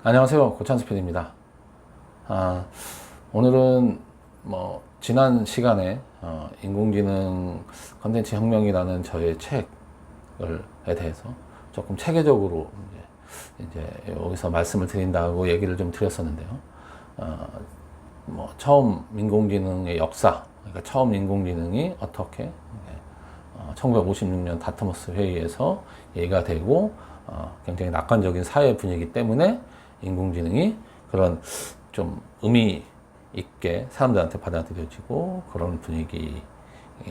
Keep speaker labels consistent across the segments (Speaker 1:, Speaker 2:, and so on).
Speaker 1: 안녕하세요. 고찬수 PD입니다. 오늘은 지난 시간에 인공지능 컨텐츠 혁명이라는 저의 책에 대해서 조금 체계적으로 이제 여기서 말씀을 드린다고 얘기를 좀 드렸었는데요. 처음 인공지능의 역사, 그러니까 처음 인공지능이 어떻게 1956년 다트머스 회의에서 얘기가 되고 굉장히 낙관적인 사회 분위기 때문에 인공지능이 그런 좀 의미 있게 사람들한테 받아들여지고 그런 분위기,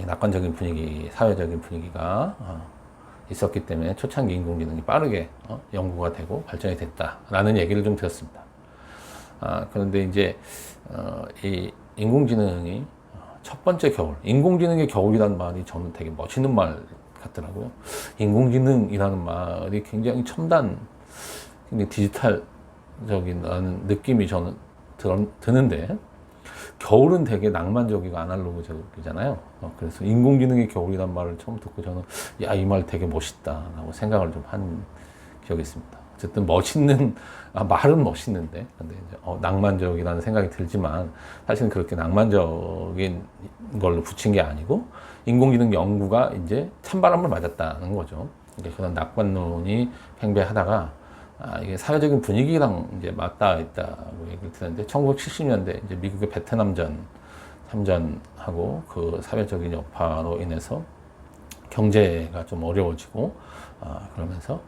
Speaker 1: 낙관적인 분위기, 사회적인 분위기가 있었기 때문에 초창기 인공지능이 빠르게 연구가 되고 발전이 됐다라는 얘기를 좀 드렸습니다. 그런데 이제 이 인공지능이 첫 번째 겨울, 인공지능의 겨울이라는 말이 저는 되게 멋있는 말 같더라고요. 인공지능이라는 말이 굉장히 첨단, 굉장히 디지털적인 느낌이 저는 드는데, 겨울은 되게 낭만적이고 아날로그적이잖아요. 그래서 인공지능의 겨울이란 말을 처음 듣고 저는 야, 이 말 되게 멋있다라고 생각을 좀 한 기억이 있습니다. 어쨌든 말은 멋있는데, 근데 이제 낭만적이라는 생각이 들지만 사실은 그렇게 낭만적인 걸로 붙인 게 아니고 인공지능 연구가 이제 찬바람을 맞았다는 거죠. 그러니까 그런 낙관론이 팽배하다가 이게 사회적인 분위기랑 이제 맞닿아 있다고 얘기를 드렸는데 1970년대 이제 미국의 베트남전 참전하고 그 사회적인 여파로 인해서 경제가 좀 어려워지고 그러면서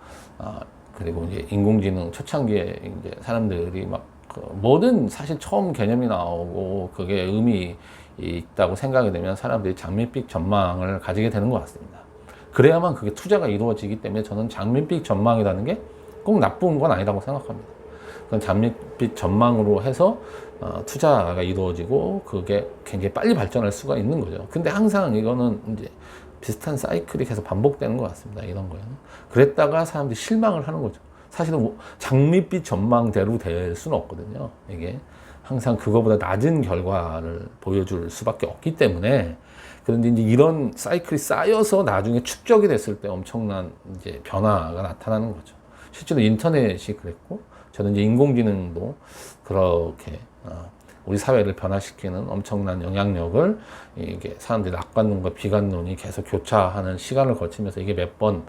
Speaker 1: 그리고 이제 인공지능 초창기에 이제 사람들이 뭐든 사실 처음 개념이 나오고 그게 의미 있다고 생각이 되면 사람들이 장밋빛 전망을 가지게 되는 것 같습니다. 그래야만 그게 투자가 이루어지기 때문에 저는 장밋빛 전망이라는 게 꼭 나쁜 건 아니라고 생각합니다. 그건 장밋빛 전망으로 해서 투자가 이루어지고 그게 굉장히 빨리 발전할 수가 있는 거죠. 근데 항상 이거는 이제 비슷한 사이클이 계속 반복되는 것 같습니다. 이런 거예요. 그랬다가 사람들이 실망을 하는 거죠. 사실은 장밋빛 전망대로 될 수는 없거든요. 이게 항상 그거보다 낮은 결과를 보여줄 수밖에 없기 때문에. 그런데 이제 이런 사이클이 쌓여서 나중에 축적이 됐을 때 엄청난 이제 변화가 나타나는 거죠. 실제로 인터넷이 그랬고, 저는 이제 인공지능도 그렇게 우리 사회를 변화시키는 엄청난 영향력을 이게 사람들이 낙관론과 비관론이 계속 교차하는 시간을 거치면서 이게 몇 번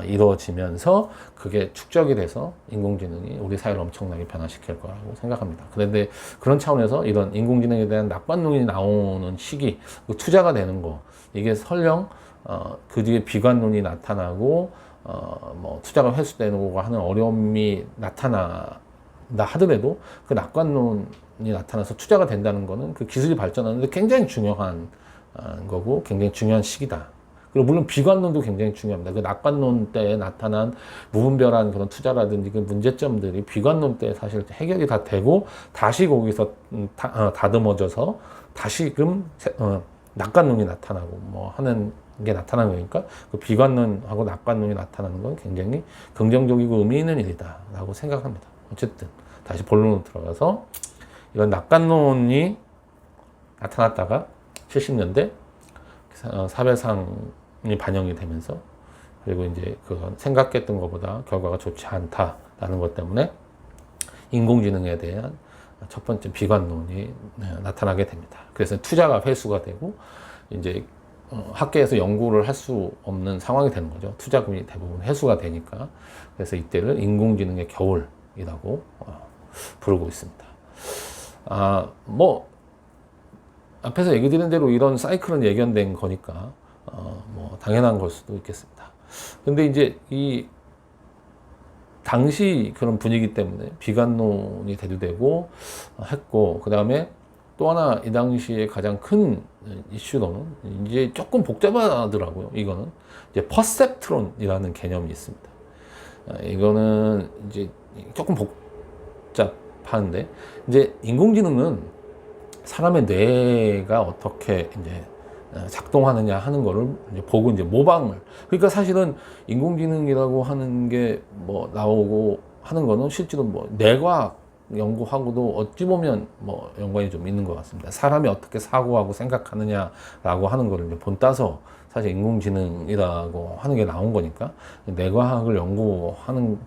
Speaker 1: 이루어지면서 그게 축적이 돼서 인공지능이 우리 사회를 엄청나게 변화시킬 거라고 생각합니다. 그런데 그런 차원에서 이런 인공지능에 대한 낙관론이 나오는 시기, 투자가 되는 거, 이게 설령 그 뒤에 비관론이 나타나고 투자가 회수되고 하는 어려움이 나타난다 하더라도 그 낙관론이 나타나서 투자가 된다는 거는 그 기술이 발전하는데 굉장히 중요한 거고 굉장히 중요한 시기다. 그리고 물론 비관론도 굉장히 중요합니다. 그 낙관론 때에 나타난 무분별한 그런 투자라든지 그 문제점들이 비관론 때 사실 해결이 다 되고 다시 거기서 다듬어져서 다시금 낙관론이 나타나고 하는 게 나타나는 거니까 그 비관론하고 낙관론이 나타나는 건 굉장히 긍정적이고 의미 있는 일이다라고 생각합니다. 어쨌든 다시 본론으로 들어가서 이런 낙관론이 나타났다가 70년대 사회상이 반영이 되면서 그리고 이제 그건 생각했던 것보다 결과가 좋지 않다라는 것 때문에 인공지능에 대한 첫 번째 비관론이 나타나게 됩니다. 그래서 투자가 회수가 되고 이제 학계에서 연구를 할 수 없는 상황이 되는 거죠. 투자금이 대부분 회수가 되니까. 그래서 이때를 인공지능의 겨울이라고 부르고 있습니다. 앞에서 얘기 드린 대로 이런 사이클은 예견된 거니까 당연한 걸 수도 있겠습니다. 근데 이제 이 당시 그런 분위기 때문에 비관론이 대두되고 했고, 그 다음에 또 하나 이 당시에 가장 큰 이슈로는 이제 조금 복잡하더라고요. 이거는 이제 퍼셉트론이라는 개념이 있습니다. 이거는 이제 조금 복잡한데 이제 인공지능은 사람의 뇌가 어떻게 이제 작동하느냐 하는 거를 이제 보고 이제 모방을, 그러니까 사실은 인공지능이라고 하는 게 나오고 하는 거는 실제로 뇌과학 연구하고도 어찌 보면 연관이 좀 있는 것 같습니다. 사람이 어떻게 사고하고 생각하느냐라고 하는 거를 이제 본따서 사실 인공지능이라고 하는 게 나온 거니까 뇌과학을 연구하는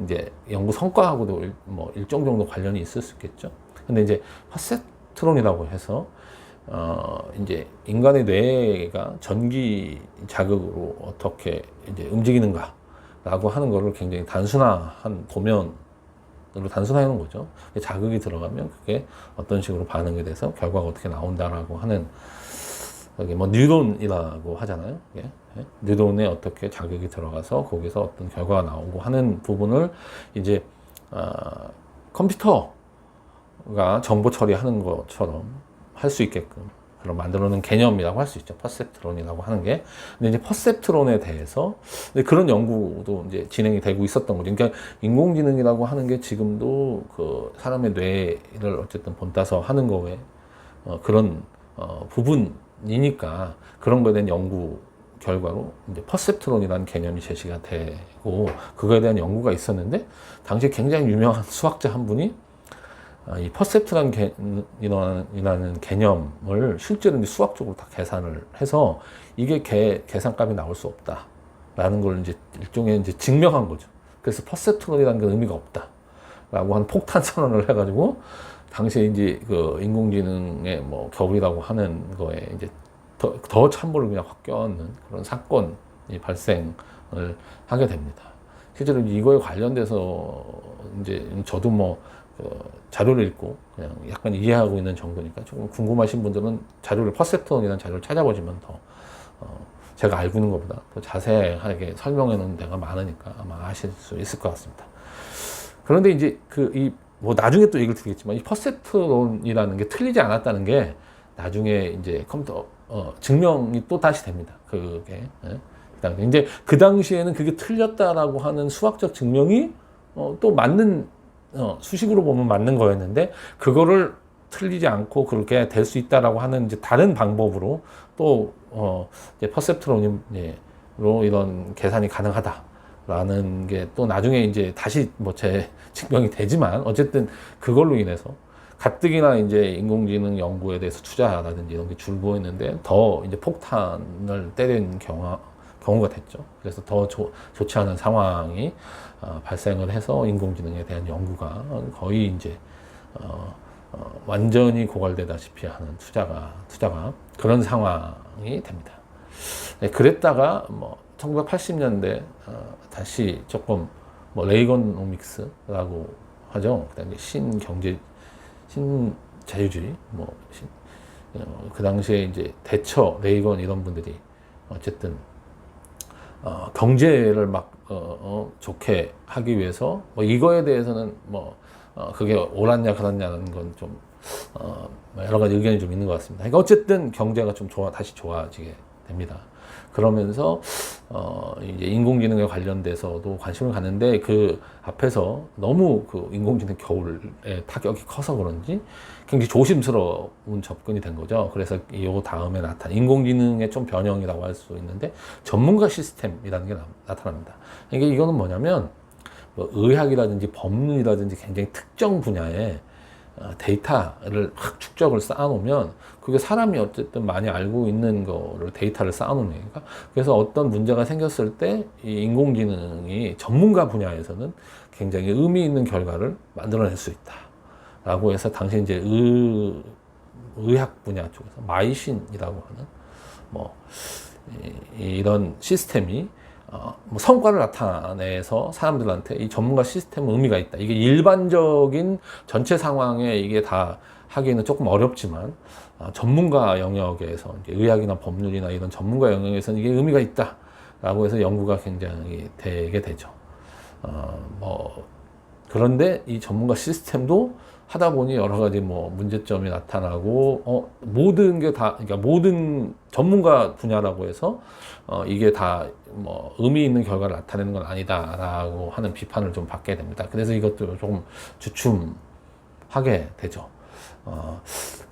Speaker 1: 이제 연구 성과하고도 뭐 일정 정도 관련이 있을 수 있겠죠. 근데 이제 퍼셉트론이라고 해서 이제 인간의 뇌가 전기 자극으로 어떻게 이제 움직이는가라고 하는 거를 굉장히 단순화한 도면으로 단순화해 놓은 거죠. 자극이 들어가면 그게 어떤 식으로 반응이 돼서 결과가 어떻게 나온다라고 하는, 여기 뭐 뉴런이라고 하잖아요. 예? 뉴런에 어떻게 자극이 들어가서 거기서 어떤 결과가 나오고 하는 부분을 이제 컴퓨터가 정보 처리하는 것처럼 할 수 있게끔 그런 만들어 놓은 개념이라고 할 수 있죠. 퍼셉트론이라고 하는 게. 근데 이제 퍼셉트론에 대해서 그런 연구도 이제 진행이 되고 있었던 거죠. 그러니까 인공지능이라고 하는 게 지금도 그 사람의 뇌를 어쨌든 본따서 하는 거에 그런 부분이니까 그런 거에 대한 연구 결과로 이제 퍼셉트론이라는 개념이 제시가 되고 그거에 대한 연구가 있었는데 당시에 굉장히 유명한 수학자 한 분이 이 퍼셉트라는 개념을 실제로 이제 수학적으로 다 계산을 해서 이게 계산값이 나올 수 없다라는 걸 이제 일종의 이제 증명한 거죠. 그래서 퍼셉트론이라는 게 의미가 없다라고 하는 폭탄 선언을 해가지고 당시에 이제 그 인공지능의 뭐 겨울이라고 하는 거에 이제 더 찬물을 그냥 확 껴안는 그런 사건이 발생을 하게 됩니다. 실제로 이거에 관련돼서 이제 저도 뭐 자료를 읽고 그냥 약간 이해하고 있는 정도니까 조금 궁금하신 분들은 자료를 퍼셉트론이라는 자료를 찾아보시면 더 제가 알고 있는 것보다 더 자세하게 설명해 놓은 데가 많으니까 아마 아실 수 있을 것 같습니다. 그런데 이제 뭐 나중에 또 얘기를 드리겠지만 이 퍼셉트론이라는 게 틀리지 않았다는 게 나중에 이제 컴퓨터 증명이 또 다시 됩니다. 그게 이제 그 당시에는 그게 틀렸다라고 하는 수학적 증명이 또 맞는 수식으로 보면 맞는 거였는데 그거를 틀리지 않고 그렇게 될 수 있다라고 하는 이제 다른 방법으로 또 이제 퍼셉트론으로 이런 계산이 가능하다라는 게 또 나중에 이제 다시 뭐 증명이 되지만 어쨌든 그걸로 인해서 가뜩이나 이제 인공지능 연구에 대해서 투자라든지 이런 게 줄고있는데 더 이제 폭탄을 때린 경우가 됐죠. 그래서 더 좋지 않은 상황이 발생을 해서 인공지능에 대한 연구가 거의 이제 완전히 고갈되다시피 하는 투자가 그런 상황이 됩니다. 네, 그랬다가 뭐 1980년대 다시 조금 뭐 레이건오믹스라고 하죠. 그다음에 신자유주의 그 당시에 이제 대처 레이건 이런 분들이 어쨌든 경제를 막 좋게 하기 위해서 뭐 이거에 대해서는 뭐 그게 옳았냐 그렇냐는 건 좀 여러 가지 의견이 좀 있는 것 같습니다. 그러니까 어쨌든 경제가 좀 다시 좋아지게 됩니다. 그러면서 이제 인공지능에 관련돼서도 관심을 갖는데 그 앞에서 너무 그 인공지능 겨울에 타격이 커서 그런지 굉장히 조심스러운 접근이 된 거죠. 그래서 이 다음에 나타난 인공지능의 좀 변형이라고 할 수 있는데 전문가 시스템이라는 게 나타납니다. 그러니까 이거는 뭐냐면 뭐 의학이라든지 법률이라든지 굉장히 특정 분야에 데이터를 확 축적을 쌓아놓으면 그게 사람이 어쨌든 많이 알고 있는 거를 데이터를 쌓아놓으니까 그래서 어떤 문제가 생겼을 때 이 인공지능이 전문가 분야에서는 굉장히 의미 있는 결과를 만들어낼 수 있다라고 해서 당시 이제 의학 분야 쪽에서 마이신이라고 하는 뭐 이런 시스템이 뭐 성과를 나타내서 사람들한테 이 전문가 시스템은 의미가 있다. 이게 일반적인 전체 상황에 이게 다 하기에는 조금 어렵지만 전문가 영역에서 이제 의학이나 법률이나 이런 전문가 영역에서는 이게 의미가 있다라고 해서 연구가 굉장히 되게 되죠. 그런데 이 전문가 시스템도 하다 보니 여러 가지 뭐 문제점이 나타나고 모든 게 다 그러니까 모든 전문가 분야라고 해서 이게 다 뭐 의미 있는 결과를 나타내는 건 아니다라고 하는 비판을 좀 받게 됩니다. 그래서 이것도 조금 주춤하게 되죠.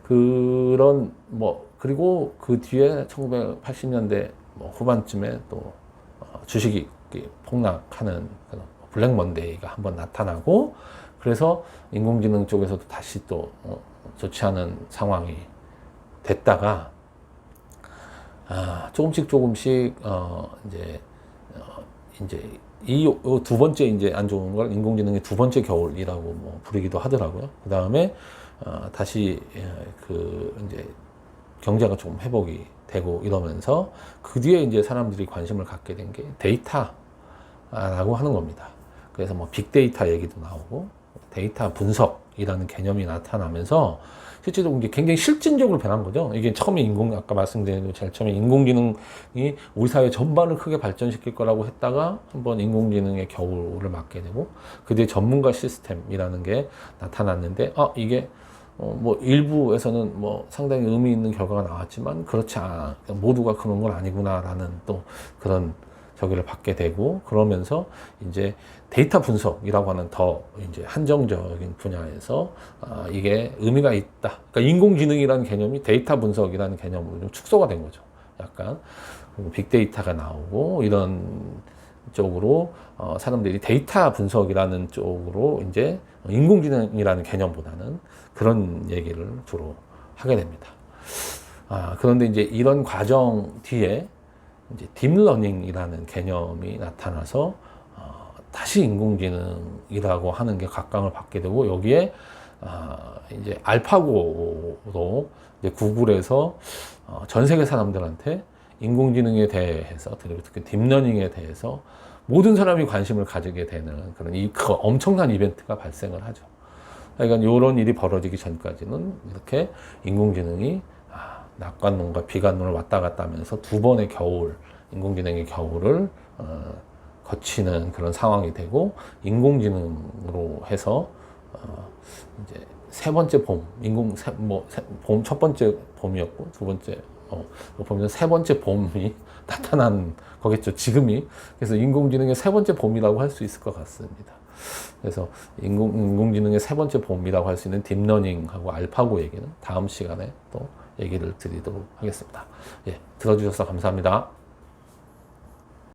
Speaker 1: 그런 뭐 그리고 그 뒤에 1980년대 뭐 후반쯤에 또 주식이 폭락하는 그런 블랙 먼데이가 한번 나타나고 그래서 인공지능 쪽에서도 다시 또 좋지 않은 상황이 됐다가 조금씩 이제 이 두 번째 이제 안 좋은 걸 인공지능의 두 번째 겨울이라고 뭐 부르기도 하더라고요. 그 다음에 다시 이제 경제가 좀 회복이 되고 이러면서 그 뒤에 이제 사람들이 관심을 갖게 된 게 데이터라고 하는 겁니다. 그래서 뭐 빅데이터 얘기도 나오고 데이터 분석이라는 개념이 나타나면서 실제로 이게 굉장히 실질적으로 변한 거죠. 이게 처음에 아까 말씀드린 제일 처음에 인공지능이 우리 사회 전반을 크게 발전시킬 거라고 했다가 한번 인공지능의 겨울을 맞게 되고 그 뒤에 전문가 시스템이라는 게 나타났는데 이게 뭐 일부에서는 뭐 상당히 의미 있는 결과가 나왔지만 그렇지 않아 모두가 그런 건 아니구나라는 또 그런 저기를 받게 되고 그러면서 이제 데이터 분석이라고 하는 더 이제 한정적인 분야에서 이게 의미가 있다. 그러니까 인공지능이라는 개념이 데이터 분석이라는 개념으로 좀 축소가 된 거죠. 약간 빅데이터가 나오고 이런 쪽으로 사람들이 데이터 분석이라는 쪽으로 이제 인공지능이라는 개념보다는 그런 얘기를 주로 하게 됩니다. 그런데 이제 이런 과정 뒤에 이제 딥러닝이라는 개념이 나타나서 다시 인공지능이라고 하는 게 각광을 받게 되고 여기에 이제 알파고로 이제 구글에서 전 세계 사람들한테 인공지능에 대해서 특히 딥러닝에 대해서 모든 사람이 관심을 가지게 되는 그런 그 엄청난 이벤트가 발생을 하죠. 그러니까 이런 일이 벌어지기 전까지는 이렇게 인공지능이 낙관론과 비관론을 왔다 갔다 하면서 두 번의 겨울, 인공지능의 겨울을 거치는 그런 상황이 되고 인공지능으로 해서 이제 세 번째 봄, 봄 첫 번째 봄이었고 두 번째 보면 세 번째 봄이 나타난 거겠죠. 지금이. 그래서 인공지능의 세 번째 봄이라고 할 수 있을 것 같습니다. 그래서 인공지능의 세 번째 봄이라고 할 수 있는 딥러닝하고 알파고 얘기는 다음 시간에 또 얘기를 드리도록 하겠습니다. 예, 들어주셔서 감사합니다.